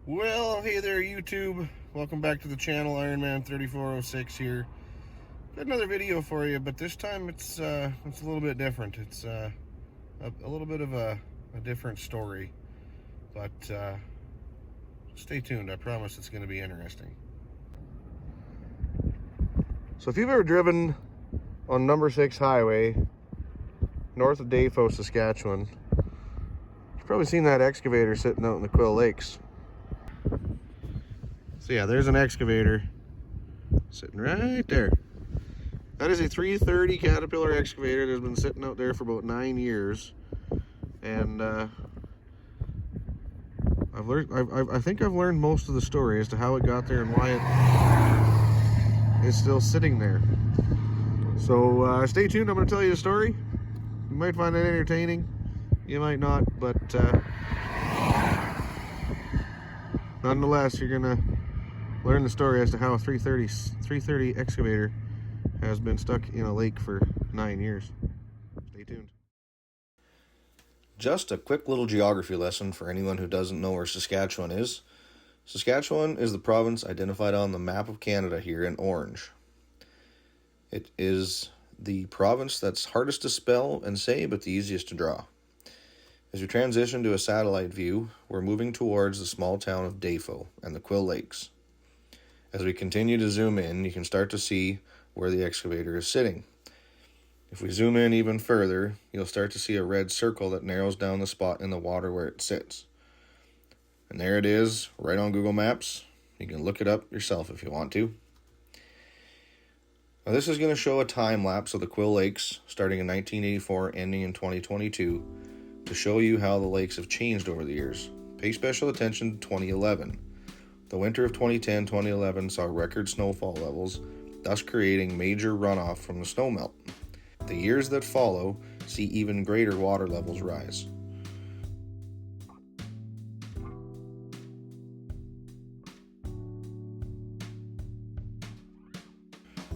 Well, hey there, YouTube. Welcome back to the channel. Ironman3406 here. Got another video for you, but this time it's a little bit different. It's a little bit of a different story, but stay tuned. I promise it's going to be interesting. So if you've ever driven on number 6 highway north of Dafo, Saskatchewan, you've probably seen that excavator sitting out in the Quill Lakes. So yeah, there's an excavator sitting right there. That is a 330 Caterpillar excavator that's been sitting out there for about 9 years, and I think I've learned most of the story as to how it got there and why it is still sitting there. So stay tuned. I'm going to tell you the story. You might find it entertaining, you might not, but nonetheless, you're going to learn the story as to how a 330 excavator has been stuck in a lake for 9 years. Stay tuned. Just a quick little geography lesson for anyone who doesn't know where Saskatchewan is. Saskatchewan is the province identified on the map of Canada here in orange. It is the province that's hardest to spell and say, but the easiest to draw. As we transition to a satellite view, we're moving towards the small town of Dafo and the Quill Lakes. As we continue to zoom in, you can start to see where the excavator is sitting. If we zoom in even further, you'll start to see a red circle that narrows down the spot in the water where it sits. And there it is, right on Google Maps. You can look it up yourself if you want to. Now this is going to show a time lapse of the Quill Lakes starting in 1984, ending in 2022, to show you how the lakes have changed over the years. Pay special attention to 2011. The winter of 2010-2011 saw record snowfall levels, thus creating major runoff from the snowmelt. The years that follow see even greater water levels rise.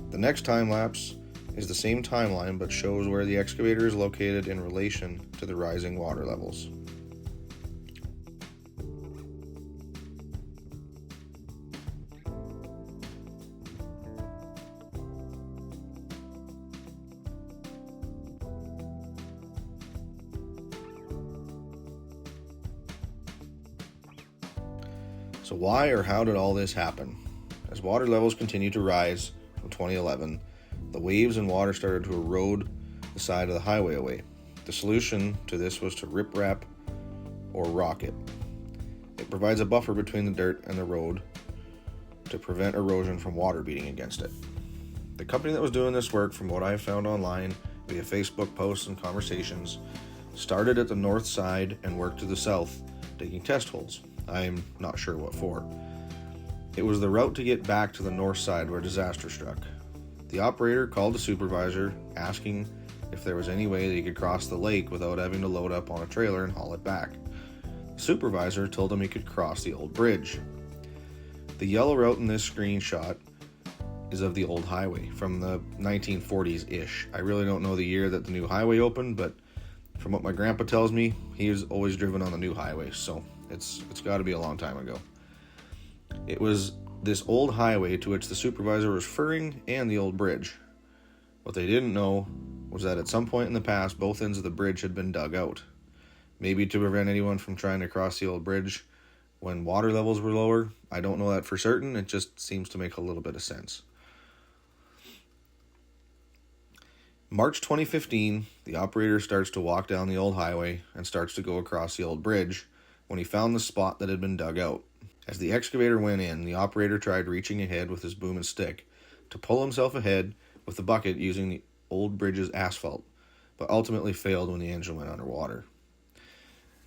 The next time lapse is the same timeline but shows where the excavator is located in relation to the rising water levels. So why or how did all this happen? As water levels continued to rise from 2011, the waves and water started to erode the side of the highway away. The solution to this was to riprap or rock it. It provides a buffer between the dirt and the road to prevent erosion from water beating against it. The company that was doing this work, from what I found online via Facebook posts and conversations, started at the north side and worked to the south, digging test holes. I'm not sure what for. It was the route to get back to the north side where disaster struck. The operator called the supervisor, asking if there was any way that he could cross the lake without having to load up on a trailer and haul it back. The supervisor told him he could cross the old bridge. The yellow route in this screenshot is of the old highway from the 1940s-ish. I really don't know the year that the new highway opened, but from what my grandpa tells me, he was always driven on the new highway, so it's got to be a long time ago. It was this old highway to which the supervisor was referring, and the old bridge. What they didn't know was that at some point in the past, both ends of the bridge had been dug out. Maybe to prevent anyone from trying to cross the old bridge when water levels were lower. I don't know that for certain. It just seems to make a little bit of sense. March 2015, the operator starts to walk down the old highway and starts to go across the old bridge when he found the spot that had been dug out. As the excavator went in, the operator tried reaching ahead with his boom and stick to pull himself ahead with the bucket using the old bridge's asphalt, but ultimately failed when the engine went underwater.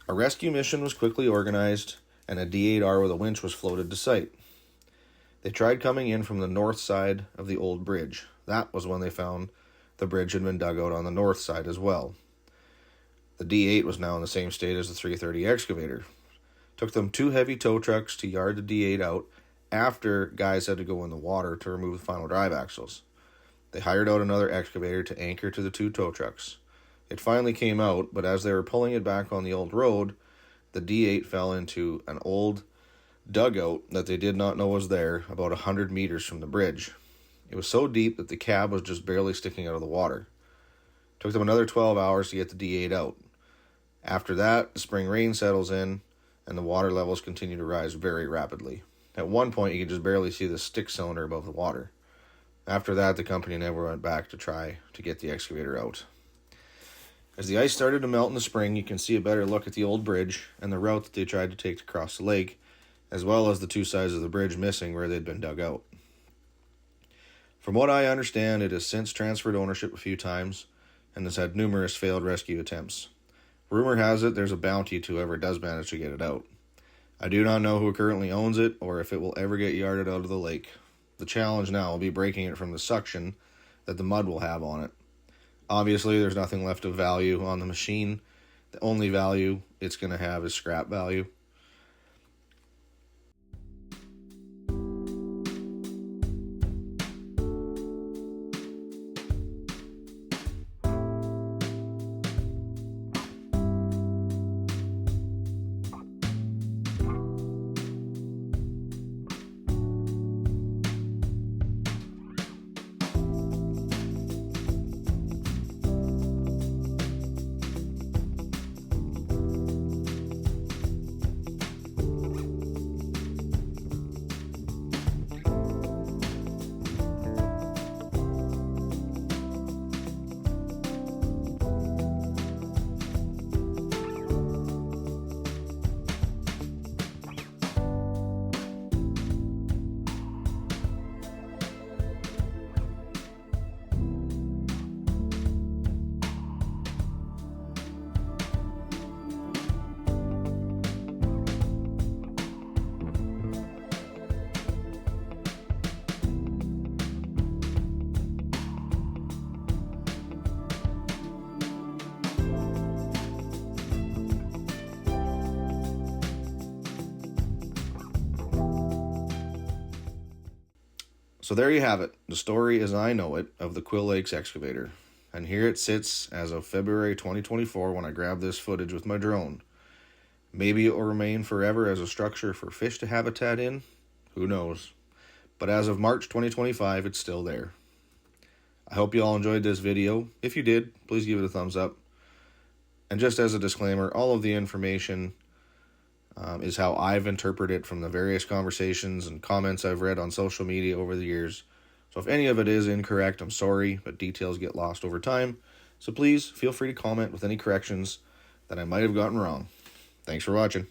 A rescue mission was quickly organized, and a D8R with a winch was floated to site. They tried coming in from the north side of the old bridge. That was when they found the bridge had been dug out on the north side as well. The D8 was now in the same state as the 330 excavator. Took them 2 heavy tow trucks to yard the D8 out after guys had to go in the water to remove the final drive axles. They hired out another excavator to anchor to the 2 tow trucks. It finally came out, but as they were pulling it back on the old road, the D8 fell into an old dugout that they did not know was there about 100 meters from the bridge. It was so deep that the cab was just barely sticking out of the water. It took them another 12 hours to get the D8 out. After that, the spring rain settles in, and the water levels continue to rise very rapidly. At one point, you could just barely see the stick cylinder above the water. After that, the company never went back to try to get the excavator out. As the ice started to melt in the spring, you can see a better look at the old bridge and the route that they tried to take to cross the lake, as well as the two sides of the bridge missing where they'd been dug out. From what I understand, it has since transferred ownership a few times and has had numerous failed rescue attempts. Rumor has it there's a bounty to whoever does manage to get it out. I do not know who currently owns it or if it will ever get yarded out of the lake. The challenge now will be breaking it from the suction that the mud will have on it. Obviously, there's nothing left of value on the machine. The only value it's going to have is scrap value. So there you have it, the story as I know it of the Quill Lakes excavator. And here it sits as of February 2024 when I grabbed this footage with my drone. Maybe it will remain forever as a structure for fish to habitat in, who knows. But as of March 2025, it's still there. I hope you all enjoyed this video. If you did, please give it a thumbs up. And just as a disclaimer, all of the information is how I've interpreted it from the various conversations and comments I've read on social media over the years. So if any of it is incorrect, I'm sorry, but details get lost over time. So please feel free to comment with any corrections that I might have gotten wrong. Thanks for watching.